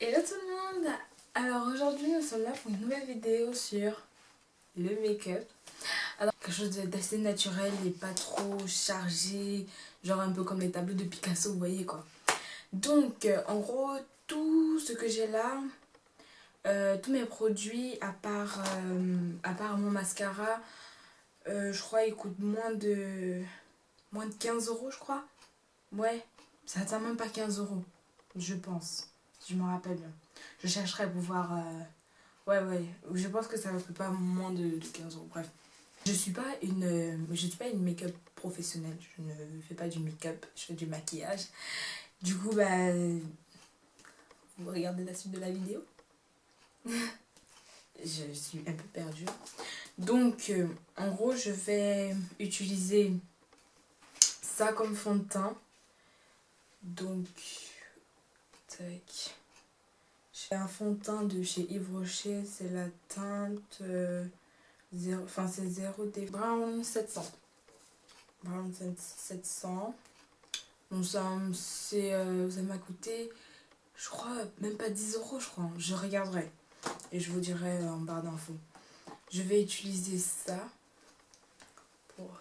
Hello tout le monde. Alors aujourd'hui nous sommes là pour une nouvelle vidéo sur le make-up. Alors quelque chose d'assez naturel et pas trop chargé, genre un peu comme les tableaux de Picasso, vous voyez quoi. Donc en gros tout ce que j'ai là, tous mes produits à part mon mascara, je crois ils coûtent moins de 15 euros je crois. Ouais, ça atteint même pas 15 euros, je pense, si je me rappelle bien. Je chercherai pour voir. Ouais, je pense que ça ne coûte pas moins de 15 euros. Bref. Je suis pas une make-up professionnelle. Je ne fais pas du make-up, je fais du maquillage. Du coup, bah. Vous regardez la suite de la vidéo. Je suis un peu perdue. Donc, en gros, je vais utiliser ça comme fond de teint. Donc, tac. J'ai un fond de teint de chez Yves Rocher, c'est la teinte c'est 0D Brown 700. Brown 700. Donc ça m'a coûté, je crois, même pas 10 euros, je crois. Je regarderai et je vous dirai en barre d'infos. Je vais utiliser ça pour...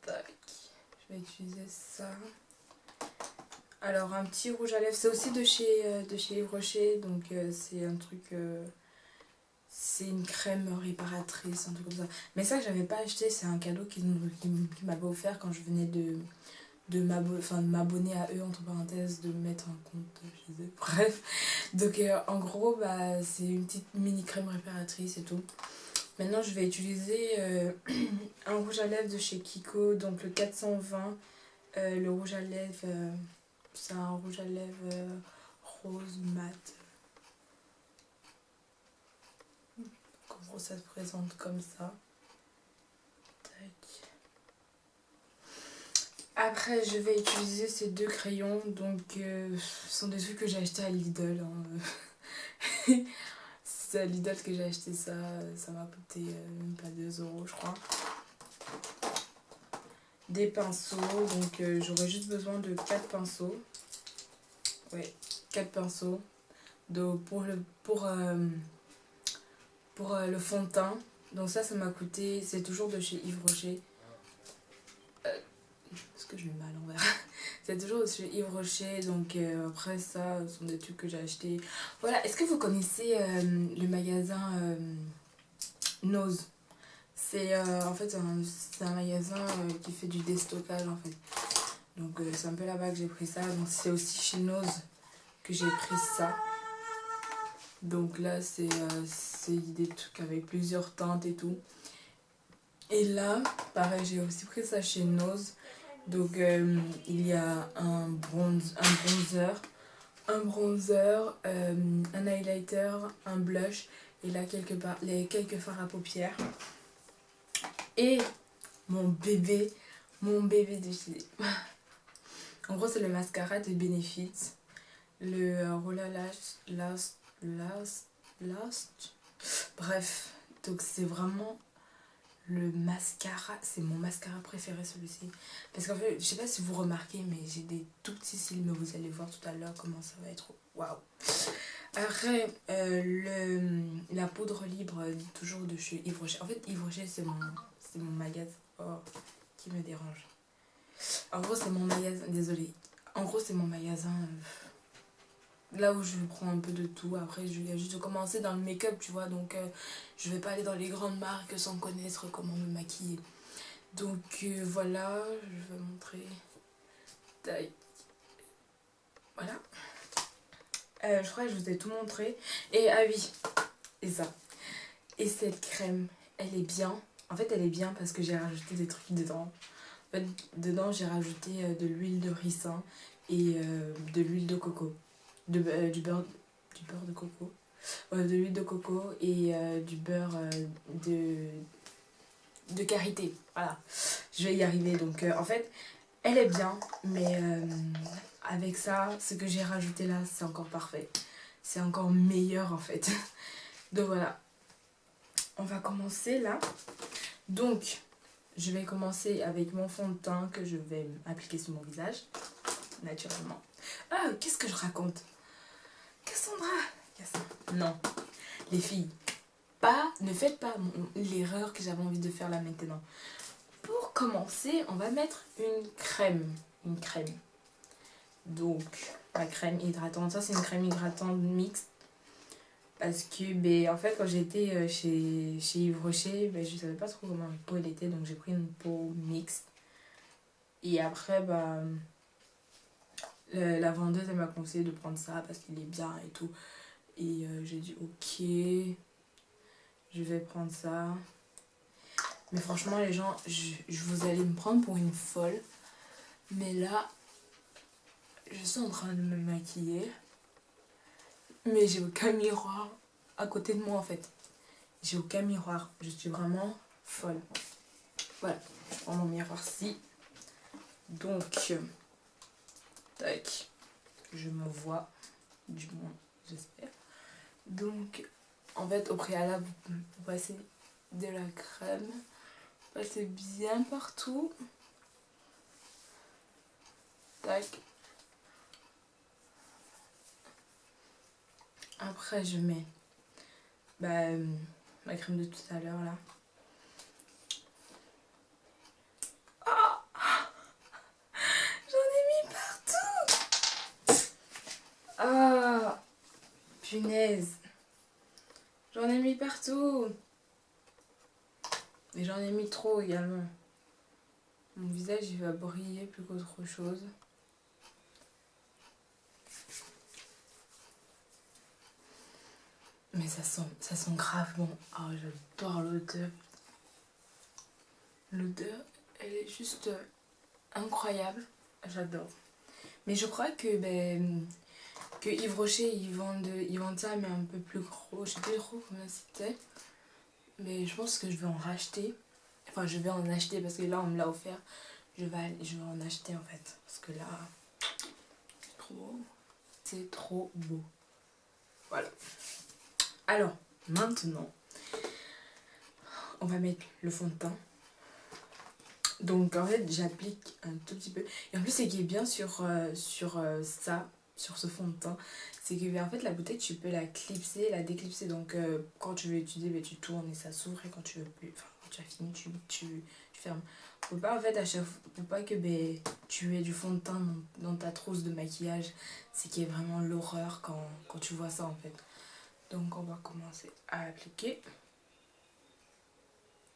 Tac. Je vais utiliser ça. Alors un petit rouge à lèvres, c'est aussi de chez Yves Rocher, donc c'est un truc, c'est une crème réparatrice, un truc comme ça. Mais ça j'avais pas acheté, c'est un cadeau qui m'avait offert quand je venais de m'abonner à eux, entre parenthèses, de me mettre un compte chez eux, bref. Donc en gros bah, c'est une petite mini crème réparatrice et tout. Maintenant je vais utiliser un rouge à lèvres de chez Kiko, donc le 420, le rouge à lèvres... c'est un rouge à lèvres rose mat. En gros, ça se présente comme ça. Tac. Après, je vais utiliser ces deux crayons. Donc, ce sont des trucs que j'ai acheté à Lidl. Hein. C'est à Lidl que j'ai acheté ça. Ça m'a coûté même pas 2 euros, je crois. Des pinceaux. Donc, j'aurai juste besoin de 4 pinceaux. Ouais, 4 pinceaux. Donc, pour le fond de teint. Donc ça m'a coûté, c'est toujours de chez Yves Rocher. Est-ce que je le mets à l'envers? C'est toujours de chez Yves Rocher. Donc après ça, ce sont des trucs que j'ai achetés. Voilà, est-ce que vous connaissez le magasin Nose? C'est en fait c'est un magasin qui fait du déstockage en fait. Donc c'est un peu là-bas que j'ai pris ça. Donc c'est aussi chez Nose que j'ai pris ça. Donc là c'est des trucs avec plusieurs teintes et tout. Et là pareil, j'ai aussi pris ça chez Nose. Donc il y a un bronzer, un highlighter, un blush et là quelques fards à paupières. Et mon bébé de chez... En gros c'est le mascara de Benefit, le Roller Last. Bref, donc c'est vraiment le mascara, c'est mon mascara préféré celui-ci. Parce qu'en fait, je sais pas si vous remarquez, mais j'ai des tout petits cils, mais vous allez voir tout à l'heure comment ça va être. Waouh! Après, la poudre libre, toujours de chez Yves Rocher. En fait, Yves Rocher, c'est mon magasin. Oh, qui me dérange. En gros, c'est mon magasin. Désolée. En gros, c'est mon magasin. Là où je prends un peu de tout. Après, je viens juste de commencer dans le make-up, tu vois. Donc, je vais pas aller dans les grandes marques sans connaître comment me maquiller. Donc, voilà. Je vais montrer. Tac. Voilà. Je crois que je vous ai tout montré. Et ah oui. Et ça. Et cette crème, elle est bien. En fait, elle est bien parce que j'ai rajouté des trucs dedans. En fait, dedans, j'ai rajouté de l'huile de ricin et de l'huile de coco. Du beurre de coco. De l'huile de coco et du beurre de karité. Voilà. Je vais y arriver. Donc, en fait, elle est bien. Mais avec ça, ce que j'ai rajouté là, c'est encore parfait. C'est encore meilleur, en fait. Donc, voilà. On va commencer là. Donc, je vais commencer avec mon fond de teint que je vais appliquer sur mon visage, naturellement. Ah, qu'est-ce que je raconte? Cassandra, non, les filles, ne faites pas l'erreur que j'avais envie de faire là maintenant. Pour commencer, on va mettre une crème. Donc, la crème hydratante. Ça, c'est une crème hydratante mixte. Parce que, en fait, quand j'étais chez Yves Rocher, je savais pas trop comment ma peau elle était. Donc, j'ai pris une peau mixte. Et après, la vendeuse, elle m'a conseillé de prendre ça parce qu'il est bien et tout. Et j'ai dit, ok, je vais prendre ça. Mais franchement, les gens, vous allez me prendre pour une folle. Mais là, je suis en train de me maquiller. Mais j'ai aucun miroir à côté de moi, en fait. J'ai aucun miroir. Je suis vraiment folle. Voilà, je prends mon miroir-ci. Donc, tac, je me vois, du moins, j'espère. Donc, en fait, au préalable, vous passez de la crème. Passez bien partout. Tac. Après, je mets ma crème de tout à l'heure, là. Ah, punaise. J'en ai mis partout. Et j'en ai mis trop également. Mon visage, il va briller plus qu'autre chose. Mais ça sent grave bon. Ah, j'adore l'odeur. L'odeur, elle est juste incroyable. J'adore. Mais je crois que Yves Rocher, ils vendent ça, mais un peu plus gros. Je sais plus trop combien c'était. Mais je pense que je vais en racheter. Enfin, je vais en acheter parce que là, on me l'a offert. Je vais en acheter en fait. Parce que là, c'est trop beau. C'est trop beau. Voilà. Alors, maintenant, on va mettre le fond de teint. Donc, en fait, j'applique un tout petit peu. Et en plus, ce qui est bien sur ce fond de teint, c'est que en fait, la bouteille, tu peux la clipser, la déclipser. Donc, quand tu veux utiliser, tu tournes et ça s'ouvre. Et quand tu veux plus, enfin, quand tu as fini, tu fermes. Faut pas, en fait, faut pas que tu aies du fond de teint dans ta trousse de maquillage. C'est qui est vraiment l'horreur quand tu vois ça, en fait. Donc, on va commencer à appliquer.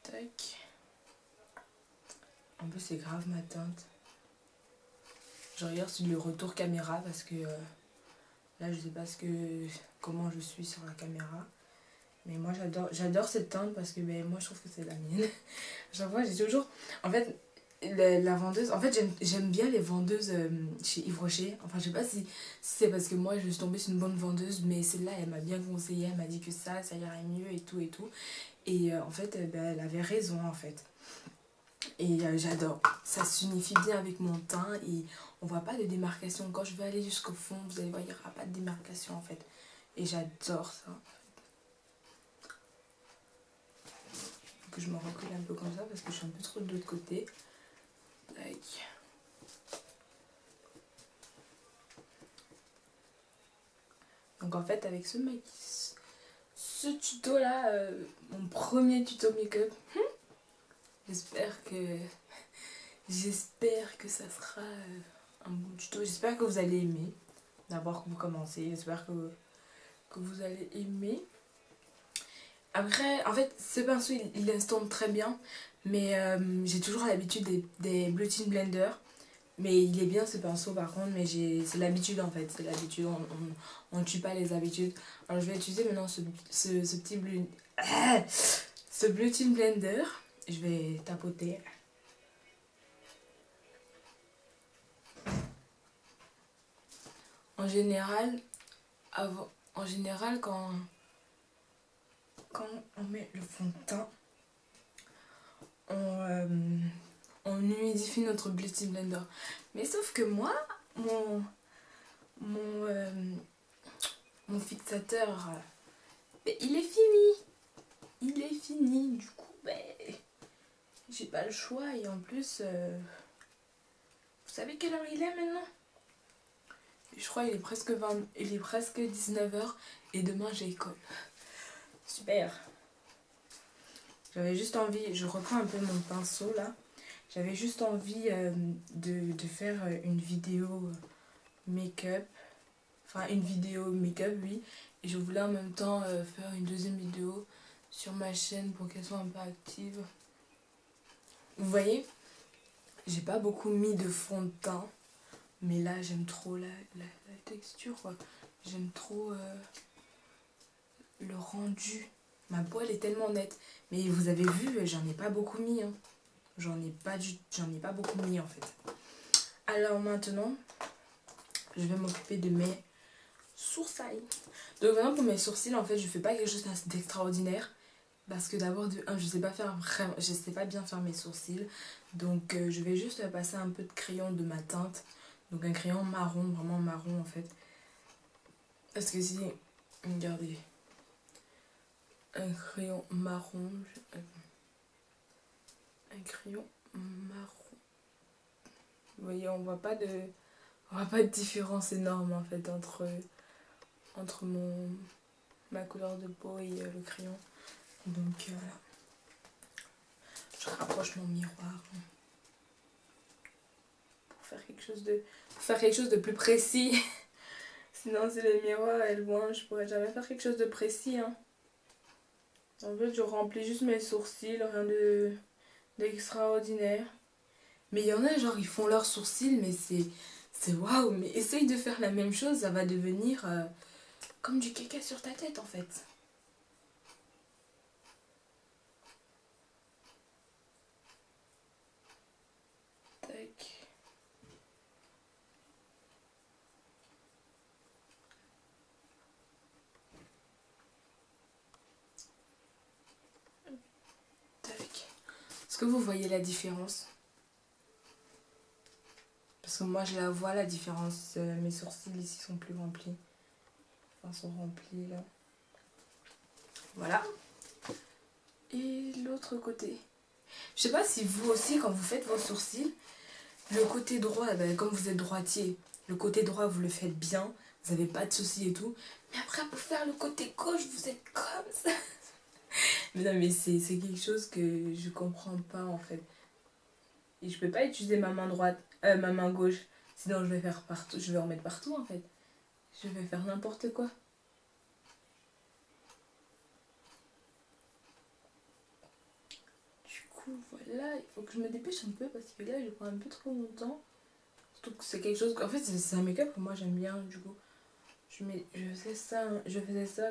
Tac. En plus, c'est grave ma teinte. Je regarde sur le retour caméra parce que là, je sais pas comment je suis sur la caméra. Mais moi, j'adore cette teinte parce que moi, je trouve que c'est la mienne. Chaque fois, j'ai toujours... En fait, la vendeuse... En fait, j'aime bien les vendeuses chez Yves Rocher. Enfin, je sais pas si c'est parce que moi, je suis tombée sur une bonne vendeuse, mais celle-là, elle m'a bien conseillé. Elle m'a dit que ça irait mieux et tout et tout. Et en fait, elle avait raison, en fait. Et j'adore. Ça s'unifie bien avec mon teint et on voit pas de démarcation. Quand je vais aller jusqu'au fond, vous allez voir, il n'y aura pas de démarcation, en fait. Et j'adore ça. Que je me recule un peu comme ça parce que je suis un peu trop de l'autre côté. Tac. Donc en fait avec ce tuto là, mon premier tuto make-up, j'espère que ça sera un bon tuto. J'espère que vous allez aimer. D'abord que vous commencez, j'espère que vous allez aimer. Après, en fait, ce pinceau, il estompe très bien. Mais j'ai toujours l'habitude des Beauty Blender. Mais il est bien ce pinceau par contre. Mais c'est l'habitude en fait. C'est l'habitude. On ne tue pas les habitudes. Alors je vais utiliser maintenant ce petit ce Beauty Blender. Je vais tapoter. En général, quand on met le fond de teint, on humidifie notre Beauty Blender. Mais sauf que moi, mon fixateur, il est fini. Il est fini. Du coup, j'ai pas le choix. Et en plus, vous savez quelle heure il est maintenant? Je crois il est presque 19h et demain j'ai école. Super. J'avais juste envie, je reprends un peu mon pinceau là. J'avais juste envie de faire une vidéo make-up. Enfin une vidéo make-up oui. Et je voulais en même temps faire une deuxième vidéo sur ma chaîne pour qu'elle soit un peu active. Vous voyez, j'ai pas beaucoup mis de fond de teint. Mais là j'aime trop la texture quoi. J'aime trop le rendu. Ma peau elle est tellement nette. Mais vous avez vu, j'en ai pas beaucoup mis. Hein. J'en ai pas beaucoup mis en fait. Alors maintenant, je vais m'occuper de mes sourcils. Donc maintenant pour mes sourcils, en fait, je fais pas quelque chose d'extraordinaire. Parce que d'abord, de un, je sais pas bien faire mes sourcils. Donc je vais juste passer un peu de crayon de ma teinte. Donc un crayon marron, vraiment marron en fait. Parce que si, regardez, un crayon marron, un crayon marron. Vous voyez, on voit pas de différence énorme en fait entre ma couleur de peau et le crayon. Donc voilà. Je rapproche mon miroir pour faire quelque chose de plus précis. Sinon si le miroir est loin, je pourrais jamais faire quelque chose de précis. Hein. En fait, je remplis juste mes sourcils, rien d'extraordinaire. Mais il y en a, genre, ils font leurs sourcils, mais c'est waouh. Mais essaye de faire la même chose, ça va devenir comme du caca sur ta tête, en fait. Tac. Tac. Est-ce que vous voyez la différence? Parce que moi, je la vois, la différence. Mes sourcils, ici, sont plus remplis. Enfin, sont remplis, là. Voilà. Et l'autre côté. Je sais pas si vous aussi, quand vous faites vos sourcils, le côté droit, ben, comme vous êtes droitier, le côté droit, vous le faites bien. Vous n'avez pas de soucis et tout. Mais après, pour faire le côté gauche, vous êtes comme ça. Mais non, mais c'est quelque chose que je comprends pas, en fait. Et je peux pas utiliser ma main droite, ma main gauche. Sinon, je vais faire partout. Je vais en mettre partout, en fait. Je vais faire n'importe quoi. Du coup, voilà. Il faut que je me dépêche un peu parce que là, je prends un peu trop longtemps. Surtout que c'est quelque chose... En fait, c'est un make-up que moi, j'aime bien, du coup. Je faisais ça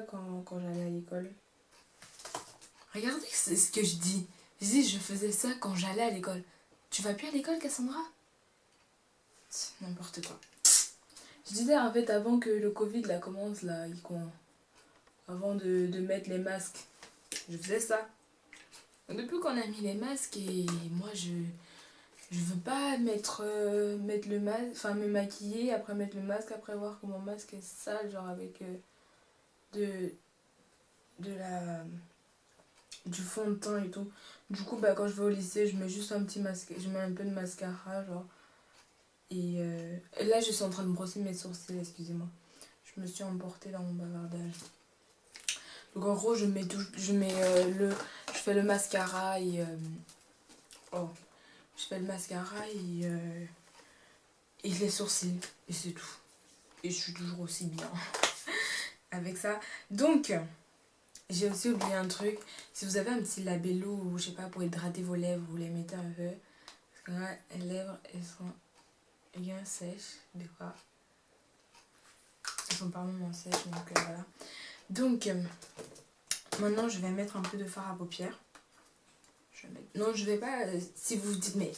quand j'allais à l'école. Regardez ce que je dis. Je dis, je faisais ça quand j'allais à l'école. Tu vas plus à l'école, Cassandra? C'est n'importe quoi. Je disais, en fait, avant que le Covid là, commence, là, avant de mettre les masques, je faisais ça. Depuis qu'on a mis les masques, et moi, je veux pas mettre le masque, enfin me maquiller, après mettre le masque, après voir que mon masque est sale, genre avec du fond de teint et tout. Du coup, bah, quand je vais au lycée, je mets juste un petit masque, je mets un peu de mascara, genre. Et là, je suis en train de brosser mes sourcils, excusez-moi. Je me suis emportée dans mon bavardage. Donc en gros, je fais le mascara et je fais le mascara et les sourcils et c'est tout. Et je suis toujours aussi bien avec ça. Donc, j'ai aussi oublié un truc. Si vous avez un petit labello ou je sais pas pour hydrater vos lèvres, vous les mettez un peu. Parce que là, les lèvres, elles sont bien sèches des fois. Elles sont par moments sèches, donc voilà. Donc, maintenant, je vais mettre un peu de fard à paupières. Non, je vais pas... si vous vous dites, mais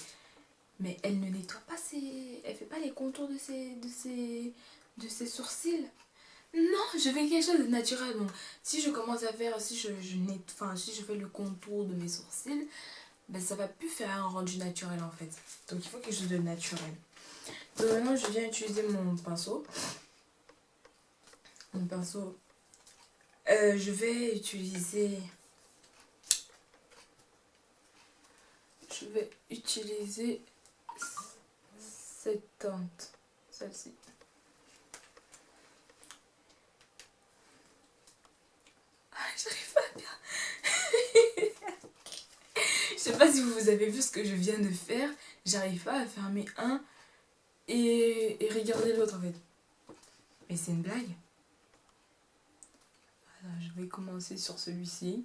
elle ne nettoie pas elle fait pas les contours de ses sourcils. Non, je fais quelque chose de naturel. Donc, si je commence à faire... si je fais le contour de mes sourcils, ben, ça va plus faire un rendu naturel, en fait. Donc, il faut quelque chose de naturel. Donc, maintenant, je viens utiliser mon pinceau. Mon pinceau... je vais utiliser cette teinte, celle-ci. sais pas si vous avez vu ce que je viens de faire. J'arrive pas à fermer un et regarder l'autre en fait. Mais c'est une blague. Alors, je vais commencer sur celui-ci.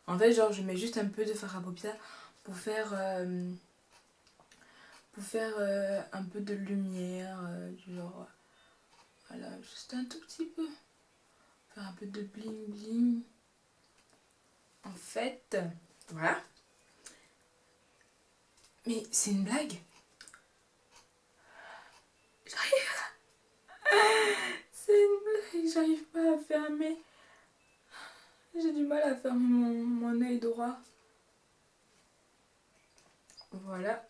En fait, genre, je mets juste un peu de fard à paupières pour faire un peu de lumière, genre, voilà, juste un tout petit peu. Faire un peu de bling bling. En fait, voilà. Mais c'est une blague. C'est une blague, j'arrive pas à fermer. J'ai du mal à fermer mon œil droit. Voilà.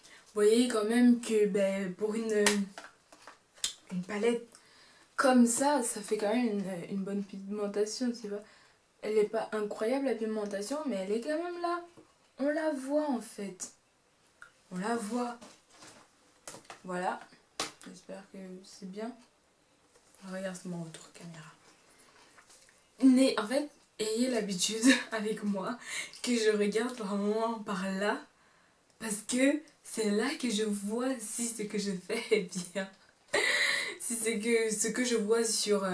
Vous voyez quand même que ben, pour une palette comme ça fait quand même une bonne pigmentation, tu vois. Elle n'est pas incroyable la pigmentation, mais elle est quand même là. On la voit en fait. On la voit. Voilà. J'espère que c'est bien. Regarde mon retour caméra. Mais en fait, ayez l'habitude avec moi que je regarde par moment par là. Parce que c'est là que je vois si ce que je fais est bien. Si c'est que ce que je vois sur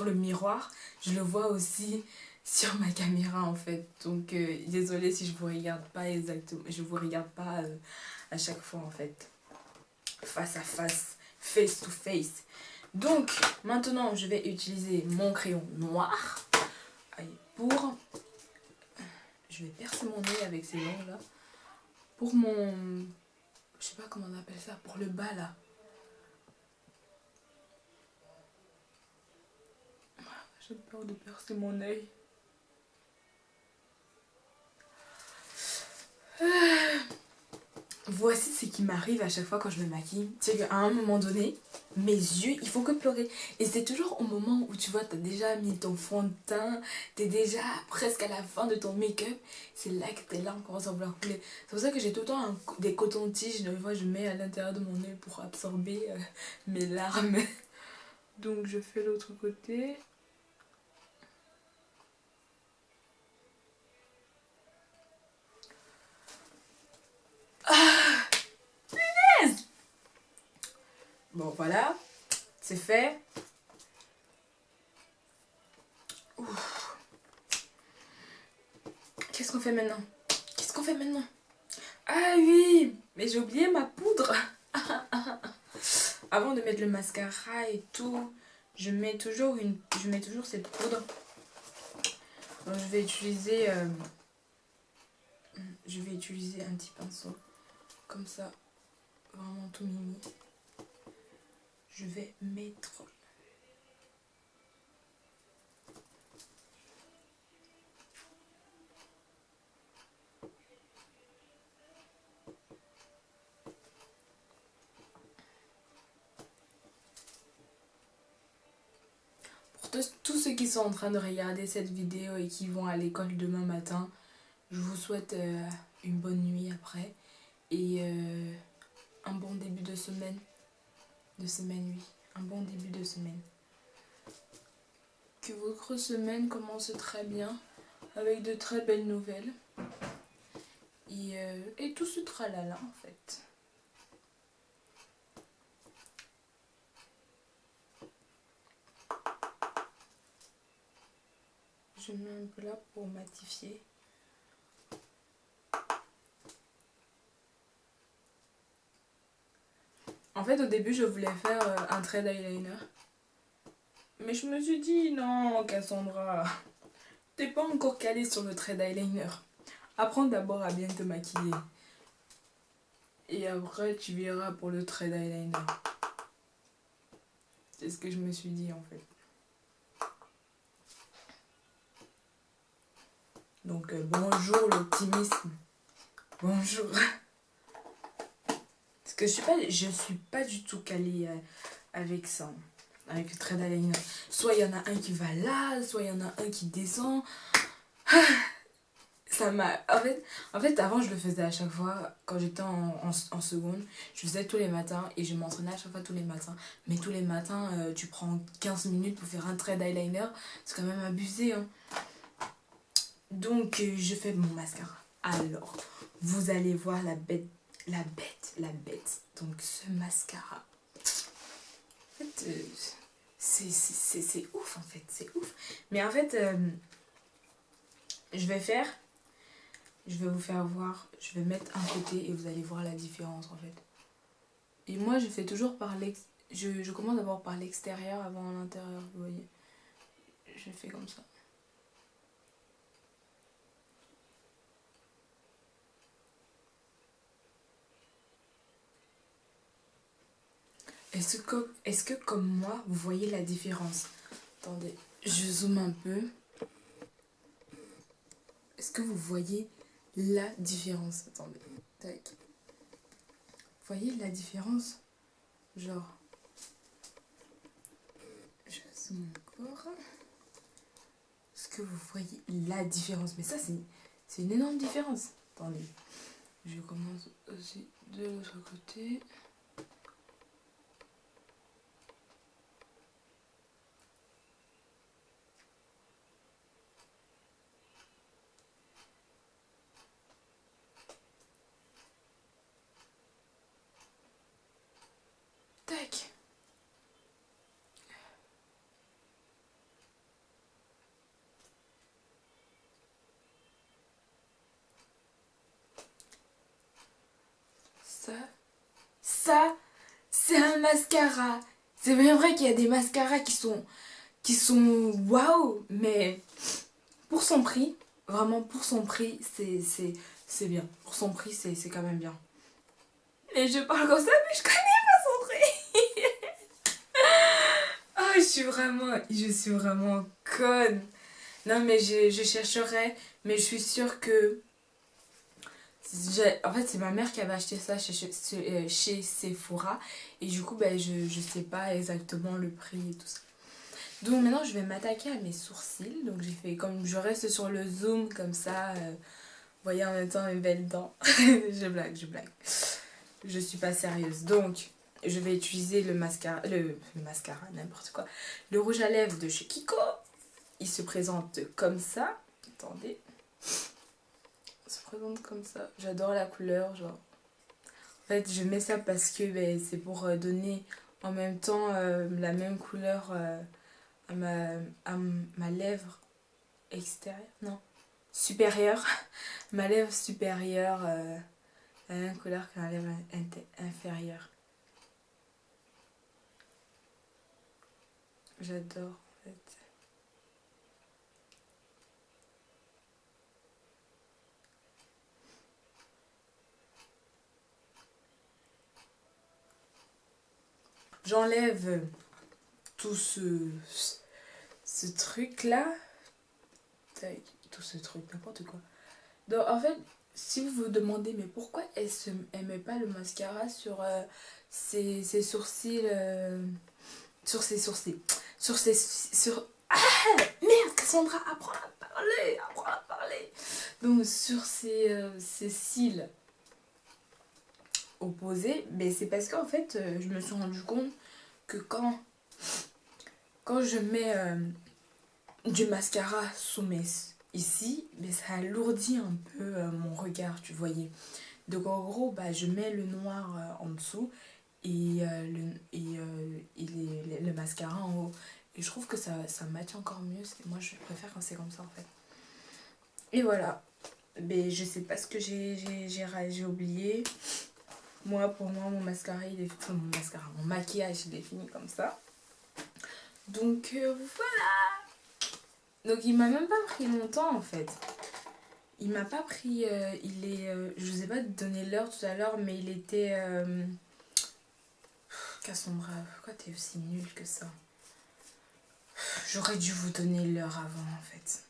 le miroir, je le vois aussi sur ma caméra en fait. Donc désolée si je vous regarde pas exactement, je vous regarde pas à chaque fois en fait. Face à face to face. Donc maintenant je vais utiliser mon crayon noir. Allez, je vais percer mon nez avec ces ongles là. Pour mon... Je sais pas comment on appelle ça, pour le bas là. J'ai peur de percer mon œil. Voici ce qui m'arrive à chaque fois quand je me maquille. C'est qu'à un moment donné, mes yeux, ils font que pleurer. Et c'est toujours au moment où tu vois, t'as déjà mis ton fond de teint, t'es déjà presque à la fin de ton make-up. C'est là que tes larmes commencent à vouloir couler. C'est pour ça que j'ai tout le temps des cotons-tiges. Des fois, je mets à l'intérieur de mon œil pour absorber mes larmes. Donc, je fais l'autre côté. Bon, voilà. C'est fait. Ouf. Qu'est-ce qu'on fait maintenant? Qu'est-ce qu'on fait maintenant? Ah oui, mais j'ai oublié ma poudre. Avant de mettre le mascara et tout, je mets toujours cette poudre. Donc je vais utiliser un petit pinceau comme ça, vraiment tout mimi. Je vais mettre pour tous ceux qui sont en train de regarder cette vidéo et qui vont à l'école demain matin, je vous souhaite une bonne nuit après et un bon début de semaine. Oui, un bon début de semaine. Que votre semaine commence très bien, avec de très belles nouvelles. Et tout ce tralala en fait. Je mets un peu là pour matifier. En fait, au début, je voulais faire un trait d'eyeliner. Mais je me suis dit, non, Cassandra, t'es pas encore calée sur le trait d'eyeliner. Apprends d'abord à bien te maquiller. Et après, tu verras pour le trait d'eyeliner. C'est ce que je me suis dit, en fait. Donc, bonjour l'optimisme. Bonjour. Parce que je suis pas du tout calée avec ça. Avec le trait d'eyeliner. Soit il y en a un qui va là, soit il y en a un qui descend. Ça m'a... En fait, avant, je le faisais à chaque fois. Quand j'étais en seconde, je faisais tous les matins et je m'entraînais à chaque fois tous les matins. Mais tous les matins, tu prends 15 minutes pour faire un trait d'eyeliner. C'est quand même abusé, hein. Donc, je fais mon mascara. Alors, vous allez voir la bête. La bête. Donc, ce mascara. En fait, c'est ouf, en fait. C'est ouf. Mais en fait, je vais vous faire voir. Je vais mettre un côté et vous allez voir la différence, en fait. Et moi, je fais toujours par l'extérieur. Je commence d'abord par l'extérieur avant l'intérieur, vous voyez. Je fais comme ça. Est-ce que comme moi, vous voyez la différence? Attendez, je zoome un peu. Est-ce que vous voyez la différence? Attendez, tac. Vous voyez la différence? Genre, je zoome encore. Est-ce que vous voyez la différence? Mais ça, c'est une énorme différence. Attendez, je commence aussi de l'autre côté. Tac. Ça, c'est un mascara. C'est bien vrai qu'il y a des mascaras qui sont waouh, mais pour son prix, vraiment pour son prix, c'est bien. Pour son prix, c'est quand même bien. Et je parle comme ça, mais je connais pas son prix. Ah, je suis vraiment conne. Non, mais je chercherai, mais je suis sûre que en fait, c'est ma mère qui avait acheté ça chez Sephora. Et du coup, ben, je sais pas exactement le prix et tout ça. Donc maintenant, je vais m'attaquer à mes sourcils. Donc j'ai fait comme je reste sur le zoom comme ça. Vous voyez en même temps mes belles dents. Je blague. Je suis pas sérieuse. Donc, je vais utiliser le mascara, n'importe quoi. Le rouge à lèvres de chez Kiko. Il se présente comme ça. Attendez. Il se présente comme ça. J'adore la couleur, genre. En fait, je mets ça parce que ben, c'est pour donner en même temps la même couleur à ma lèvre extérieure. Non, supérieure. Ma lèvre supérieure la même couleur que ma lèvre inférieure. J'adore en fait. J'enlève tout ce truc là. Tout ce truc, n'importe quoi. Donc en fait, si vous vous demandez mais pourquoi elle met pas le mascara sur ses sourcils sur ses sourcils ah merde Cassandra, apprends à parler. Donc sur ses cils opposés, mais c'est parce qu'en fait je me suis rendu compte que quand je mets du mascara sous mes ici, mais ça alourdit un peu mon regard, tu voyais. Donc en gros, bah, je mets le noir en dessous et, le mascara en haut. Et je trouve que ça match encore mieux. Moi, je préfère quand c'est comme ça, en fait. Et voilà. Mais je sais pas ce que j'ai oublié. Pour moi, mon mascara, mon maquillage, il est fini comme ça. Donc, voilà. Donc, il m'a même pas pris longtemps, en fait. Il m'a pas pris... je vous ai pas donné l'heure tout à l'heure, mais il était... Cassandra, pourquoi t'es aussi nulle que ça? J'aurais dû vous donner l'heure avant, en fait.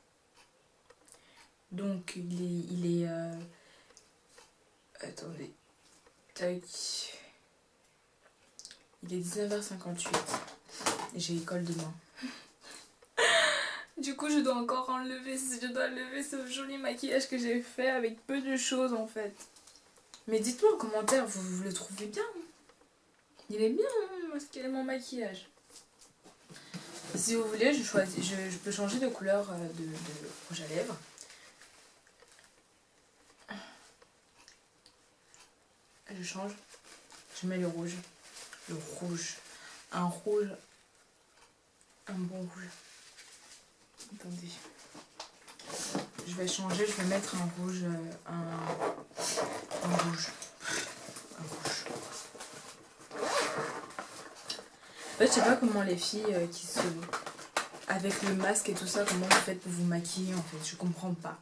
Donc, il est attendez. Tac. Il est 19h58. J'ai école demain. Du coup, je dois encore enlever, je dois enlever ce joli maquillage que j'ai fait avec peu de choses en fait. Mais dites-moi en commentaire, vous le trouvez bien? Il est bien, mon maquillage. Si vous voulez, je peux changer de couleur de rouge à lèvres. Je change. Je mets le rouge. Le rouge. Un rouge. Un bon rouge. Attendez. Je vais changer, je vais mettre un rouge. Un rouge. Un rouge. En fait, je sais pas comment les filles qui se... Avec le masque et tout ça, comment vous faites pour vous maquiller en fait. Je comprends pas.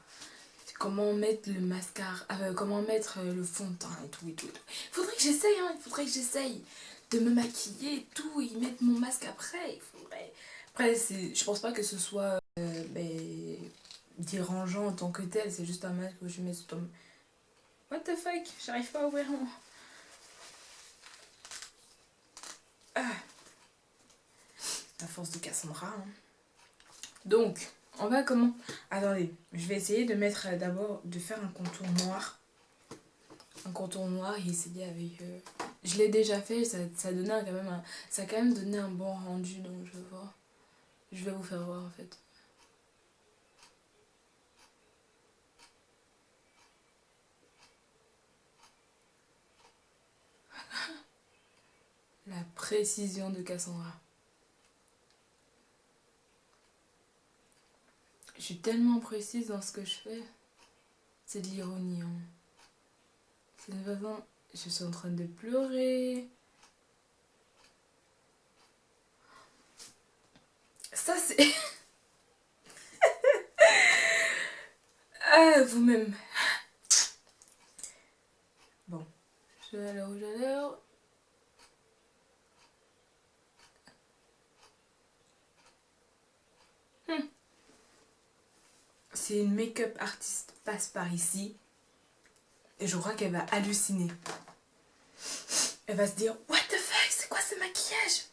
Comment mettre le mascara, comment mettre le fond de teint et tout et tout. Faudrait que j'essaye, hein, il faudrait que j'essaye de me maquiller et tout et mettre mon masque après. Il faudrait. Après, je pense pas que ce soit dérangeant en tant que tel, c'est juste un masque que je mets sur ton... What the fuck, j'arrive pas à ouvrir mon... Ah. La force de Cassandra. Hein. Donc, on va comment... Attendez, je vais essayer de mettre d'abord, de faire un contour noir. Un contour noir et essayer avec... Je l'ai déjà fait, ça donnait quand même ça a quand même donné un bon rendu, donc je vais voir. Je vais vous faire voir en fait. La précision de Cassandra. Je suis tellement précise dans ce que je fais. C'est de l'ironie. Hein. C'est une façon... Je suis en train de pleurer. Ça c'est... Ah, vous-même. Bon. Je vais aller au rouge à lèvres. Si une make-up artiste passe par ici, et je crois qu'elle va halluciner. Elle va se dire, what the fuck, c'est quoi ce maquillage?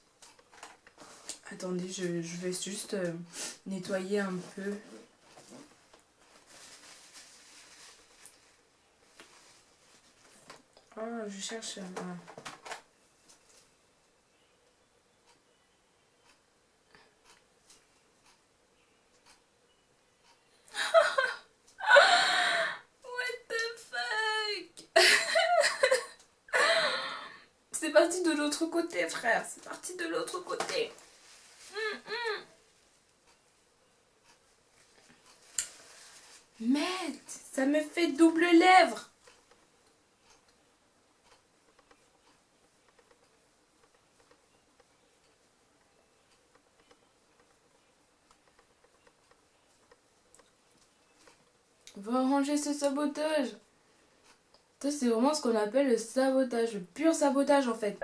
Attendez, je vais juste nettoyer un peu. Oh, je cherche... What the fuck? C'est parti de l'autre côté, frère. C'est parti de l'autre côté. Merde, ça me fait double lèvres. On va arranger ce sabotage. Ça, c'est vraiment ce qu'on appelle le sabotage, le pur sabotage en fait.